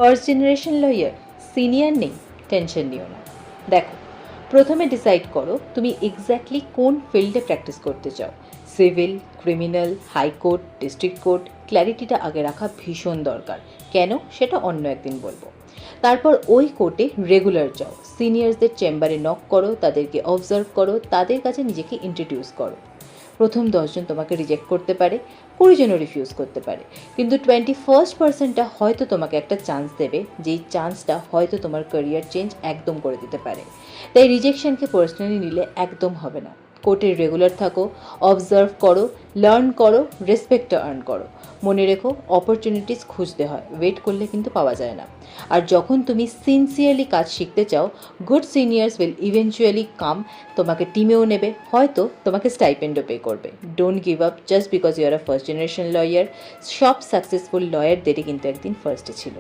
First generation lawyer, senior নেই, tension নিও না। দেখো, প্রথমে ডিসাইড করো তুমি এক্স্যাক্টলি কোন ফিল্ডে প্র্যাকটিস করতে চাও। Civil, criminal, high court, district court, ক্ল্যারিটিটা আগে রাখা ভীষণ দরকার। কেন সেটা অন্য একদিন বলবো। তারপর ওই কোর্টে রেগুলার যাও, সিনিয়রসদের চেম্বারে নক করো, তাদেরকে অবজার্ভ করো, তাদের কাছে নিজেকে ইন্ট্রোডিউস করো। প্রথম 10জন তোমাকে রিজেক্ট করতে পারে, 20জনও রিফিউজ করতে পারে, কিন্তু 21% হয়তো তোমাকে একটা চান্স দেবে, যেই চান্সটা হয়তো তোমার ক্যারিয়ার চেঞ্জ একদম করে দিতে পারে। তাই রিজেকশনকে পার্সোনালি নিলে একদম হবে না। কোর্টে রেগুলার থাকো, অবজার্ভ করো, লার্ন করো, রেসপেক্টটা আর্ন করো। মনে রেখো, অপরচুনিটিস খুঁজতে হয়, ওয়েট করলে কিন্তু পাওয়া যায় না। আর যখন তুমি সিনসিয়ারলি কাজ শিখতে চাও, good seniors will eventually come, তোমাকে টিমেও নেবে, হয়তো তোমাকে স্টাইপেন্ডও পে করবে। Don't give up just because you are a first generation lawyer. সব সাকসেসফুল লয়ারদেরই কিন্তু একদিন ফার্স্টে ছিল।